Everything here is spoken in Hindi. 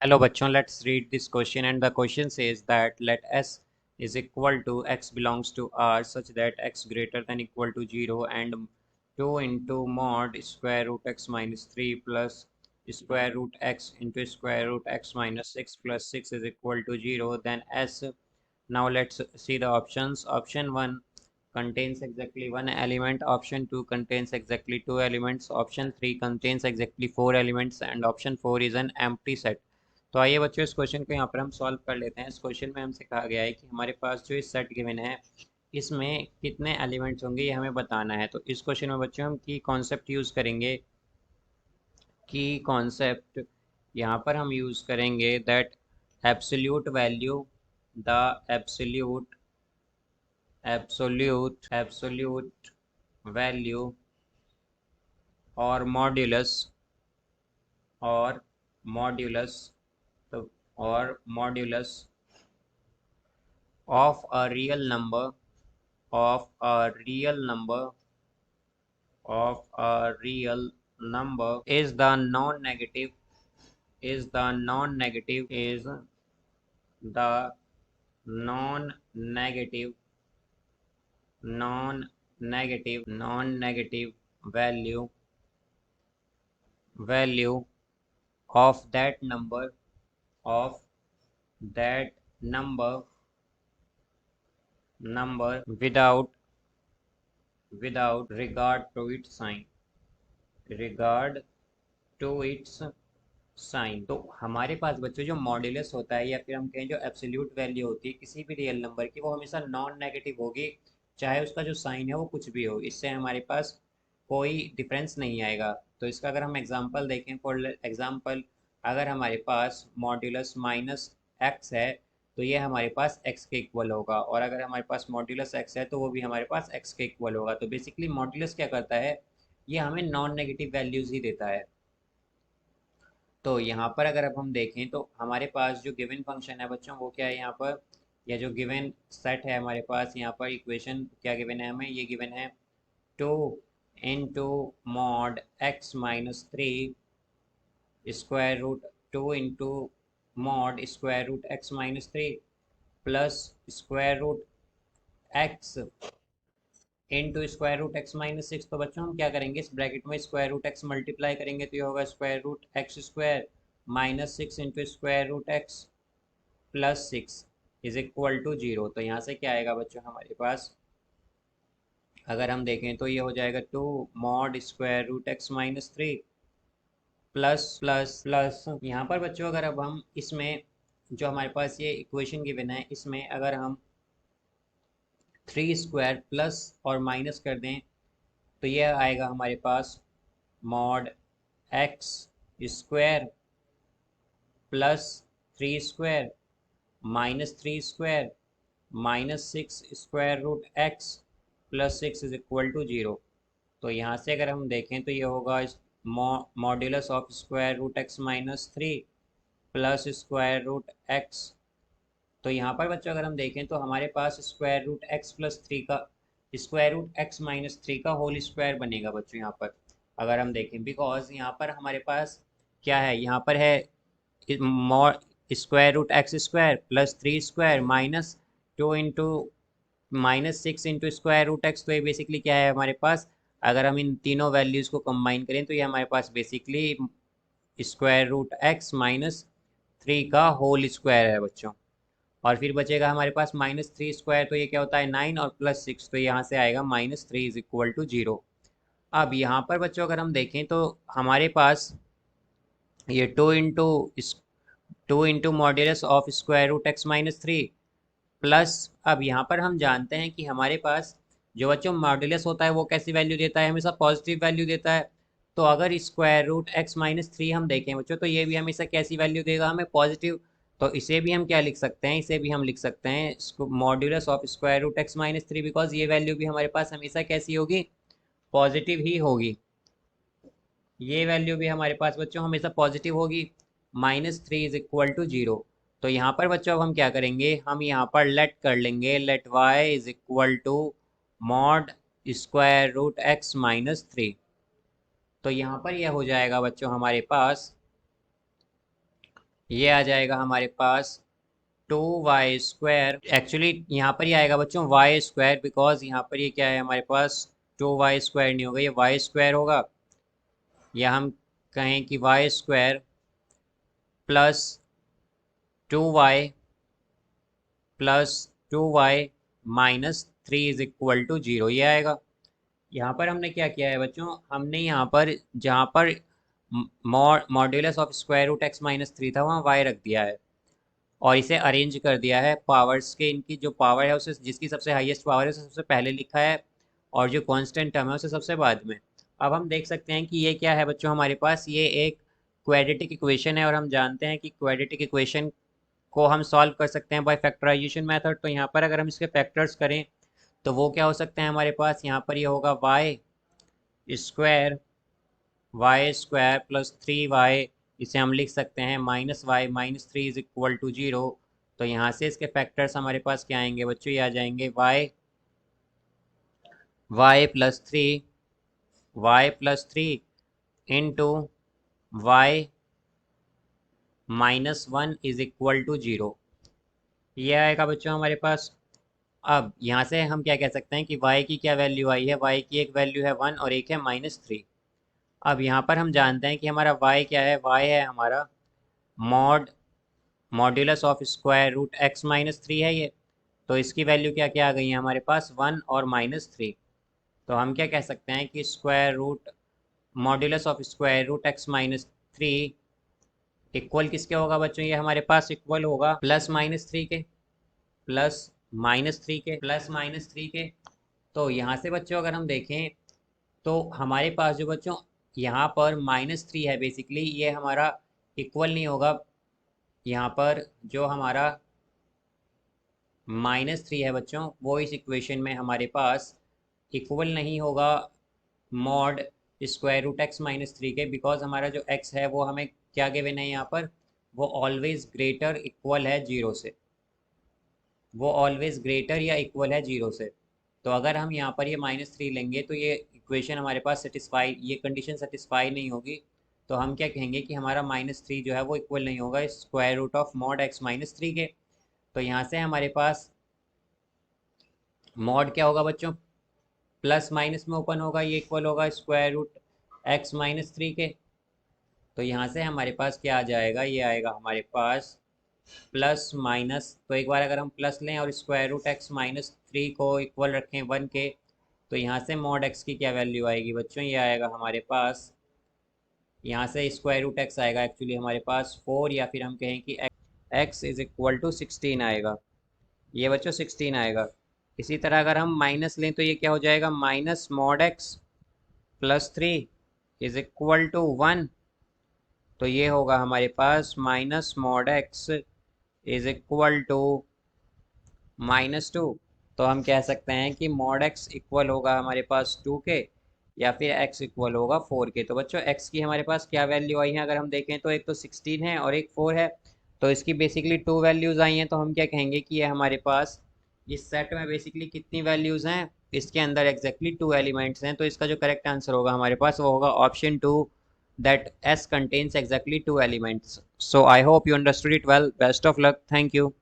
Hello bachchon, let's read this question, and the question says that let S is equal to x belongs to R such that x greater than equal to 0 and 2 into mod square root x minus 3 plus square root x into square root x minus 6 plus 6 is equal to 0, then S. Now let's see the options. Option 1 contains exactly one element, option 2 contains exactly two elements, option 3 contains exactly four elements, and option 4 is an empty set. तो आइए बच्चों इस क्वेश्चन को यहाँ पर हम सॉल्व कर लेते हैं। इस क्वेश्चन में हमसे कहा गया है कि हमारे पास जो इस सेट गिवन है इसमें कितने एलिमेंट्स होंगे ये हमें बताना है। तो इस क्वेश्चन में बच्चों हम की कॉन्सेप्ट यूज़ करेंगे। की कॉन्सेप्ट यहाँ पर हम यूज़ करेंगे that absolute value, the absolute absolute value और मॉड्यूलस और मॉड्यूलस तो और modulus of a real number of a real number of a real number is the non-negative is the non-negative is the non-negative non-negative value of that number of that number without regard to its regard to its sign. तो हमारे पास बच्चों जो मॉड्यूलस होता है या फिर हम कहें जो एब्सोल्यूट वैल्यू होती है किसी भी रियल नंबर की, वो हमेशा नॉन नेगेटिव होगी, चाहे उसका जो साइन है वो कुछ भी हो। इससे हमारे पास कोई डिफरेंस नहीं आएगा। तो इसका अगर हम एग्जांपल देखें, फॉर एग्जांपल अगर हमारे पास मॉड्यूलस माइनस एक्स है तो ये हमारे पास एक्स के इक्वल होगा, और अगर हमारे पास मॉड्यूलस एक्स है तो वो भी हमारे पास एक्स के इक्वल होगा। तो बेसिकली मॉड्यूलस क्या करता है, ये हमें नॉन नेगेटिव वैल्यूज ही देता है। तो यहाँ पर अगर अब हम देखें तो हमारे पास जो गिवन फंक्शन है बच्चों वो क्या है यहाँ पर, या जो गिवन सेट है हमारे पास यहाँ पर इक्वेशन क्या गिवन है हमें, ये गिवन है 2 mod x minus 3 square root 2 square root x minus 3 plus square root x square root x minus 6। तो बच्चों हम क्या करेंगे, इस ब्रैकेट में स्क्वायर रूट एक्स मल्टीप्लाई करेंगे तो ये होगा square root x square minus 6 square root x plus 6 is equal to 0। तो यहाँ से क्या आएगा बच्चों हमारे पास, अगर हम देखें तो ये हो जाएगा 2 square root x minus 3 plus plus plus यहाँ पर बच्चों अगर अब हम इसमें जो हमारे पास ये इक्वेशन गिवन है इसमें अगर हम 3 स्क्वायर प्लस और माइनस कर दें तो ये आएगा हमारे पास mod x square plus 3 square minus 3 square minus 6 square root x plus 6 is equal to 0। तो यहाँ से अगर हम देखें तो ये होगा modulus of square root x minus 3 plus square root x. तो यहाँ पर बच्चों अगर हम देखें तो हमारे पास स्क्वायर रूट एक्स प्लस 3 का स्क्वायर रूट एक्स माइनस 3 का होल स्क्वायर बनेगा बच्चों यहाँ पर, अगर हम देखें बिकॉज यहाँ पर हमारे पास क्या है, यहाँ पर है square root x square plus 3 square minus 2 minus 6 square root x. तो ये बेसिकली क्या है हमारे पास, अगर हम इन तीनों वैल्यूज़ को कंबाइन करें तो ये हमारे पास basically square root x minus 3 का होल स्क्वायर है बच्चों। और फिर बचेगा हमारे पास माइनस 3 स्क्वायर, तो ये क्या होता है 9, और प्लस 6 तो यहाँ से आएगा माइनस 3 इज इक्वल टू 0। अब यहाँ पर बच्चों अगर हम देखें तो हमारे पास ये 2 into modulus of square root x minus 3 plus, अब यहाँ पर हम जानते हैं कि हमारे पास जो बच्चों मॉड्यूलस होता है वो कैसी वैल्यू देता है, हमेशा पॉजिटिव वैल्यू देता है। तो अगर स्क्वायर रूट एक्स माइनस 3 हम देखें बच्चों तो ये भी हमेशा कैसी वैल्यू देगा, हमें पॉजिटिव। तो इसे भी हम क्या लिख सकते हैं, इसे भी हम लिख सकते हैं modulus of square root x minus 3, because ये वैल्यू भी हमारे पास हमेशा कैसी होगी, पॉजिटिव ही होगी। ये वैल्यू भी हमारे पास बच्चों हमेशा पॉजिटिव होगी, -3 इज इक्वल टू 0। तो यहाँ पर बच्चों अब हम क्या करेंगे, हम यहाँ पर लेट कर लेंगे, let y is equal to mod square root x minus 3। तो यहाँ पर यह हो जाएगा बच्चों हमारे पास ये आ जाएगा हमारे पास 2y²। एक्चुअली यहाँ पर ही आएगा बच्चों y², बिकॉज यहाँ पर ये क्या है हमारे पास 2y² नहीं होगा, ये y² होगा, या हम कहें कि y² plus 2y plus 2y minus 3 is equal to 0, ये आएगा। यहाँ पर हमने क्या किया है बच्चों, हमने यहाँ पर जहाँ पर modulus of square root x minus 3 था वहाँ y रख दिया है, और इसे अरेंज कर दिया है पावर्स के, इनकी जो पावर है उसे, जिसकी सबसे हाईएस्ट पावर है उसे सबसे पहले लिखा है, और जो कांस्टेंट टर्म है उसे सबसे बाद में। अब हम देख सकते हैं कि ये क्या है बच्चों, हमारे पास ये एक क्वाड्रेटिक इक्वेशन है, और हम जानते हैं कि क्वाड्रेटिक इक्वेशन को हम सॉल्व कर सकते हैं बाय फैक्टराइजेशन मेथड। तो यहाँ पर अगर हम इसके फैक्टर्स करें तो वो क्या हो सकते हैं हमारे पास, यहाँ पर ये होगा y² प्लस 3y, इसे हम लिख सकते हैं minus y minus 3 is equal to 0। तो यहाँ से इसके फैक्टर्स हमारे पास क्या आएंगे बच्चों, ये आ जाएंगे y+3 into y -1 is equal to 0, ये आएगा बच्चों हमारे पास। अब यहाँ से हम क्या कह सकते हैं कि y की क्या वैल्यू आई है, y की एक वैल्यू है 1 और एक है -3। अब यहाँ पर हम जानते हैं कि हमारा y क्या है, y है हमारा modulus of square root x-3 है ये। तो इसकी वैल्यू क्या क्या आ गई है हमारे पास, 1 और -3। तो हम क्या कह सकते हैं कि square root modulus of square root x-3 equal किसके होगा बच्चों, ये हमारे पास इक्वल होगा +-3 के, +-3 के। तो यहाँ से बच्चों अगर हम देखें तो हमारे पास जो बच्चों यहाँ पर -3 है, बेसिकली ये हमारा इक्वल नहीं होगा, यहाँ पर जो हमारा -3 है बच्चों वो इस इक्वेशन में हमारे पास इक्वल नहीं होगा मॉड स्क्वायर रूट x-3 के, बिकॉज हमारा जो x है वो हमें क्या गिवन है यहाँ पर, वो ऑलवेज ग्रेटर इक्वल है 0 से, वो ऑलवेज ग्रेटर या इक्वल है 0 से। तो अगर हम यहाँ पर ये -3 लेंगे तो ये इक्वेशन हमारे पास सेटिस्फाई, ये कंडीशन सेटिस्फाई नहीं होगी। तो हम क्या कहेंगे कि हमारा -3 जो है वो इक्वल नहीं होगा square root of mod x-3 के। तो यहाँ से हमारे पास मॉड क्या होगा बच्चों, प्लस माइनस में ओपन होगा, ये इक्वल होगा स्क्वायर रूट x-3 के। तो यहाँ से हमारे पास क्या आ जाएगा, ये आएगा हमारे पास प्लस माइनस, तो एक बार अगर हम प्लस लें और स्क्वायर रूट x-3 को इक्वल रखें 1 के, तो यहाँ से मॉड x की क्या वैल्यू आएगी बच्चों, ये आएगा हमारे पास, यहाँ से स्क्वायर रूट x आएगा एक्चुअली हमारे पास 4, या फिर हम कहें कि x इज इक्वल टू 16 आएगा, ये बच्चों 16 आएगा। इसी तरह अगर हम माइनस लें तो ये क्या हो जाएगा, minus mod x +3 is equal to 1। तो ये होगा हमारे पास minus mod x is equal to -2। तो हम कह सकते हैं कि मॉड x इक्वल होगा हमारे पास 2 के, या फिर x इक्वल होगा 4 के। तो बच्चों x की हमारे पास क्या वैल्यू आई है, अगर हम देखें तो एक तो 16 है और एक 4 है, तो इसकी बेसिकली 2 वैल्यूज़ आई हैं। तो हम क्या कहेंगे कि ये हमारे पास इस सेट में बेसिकली कितनी वैल्यूज़ हैं, इसके अंदर एग्जैक्टली 2 एलिमेंट्स हैं। तो इसका जो करेक्ट आंसर होगा हमारे पास वो होगा option 2, that S contains exactly 2 elements. So I hope you understood it well. Best of luck. Thank you.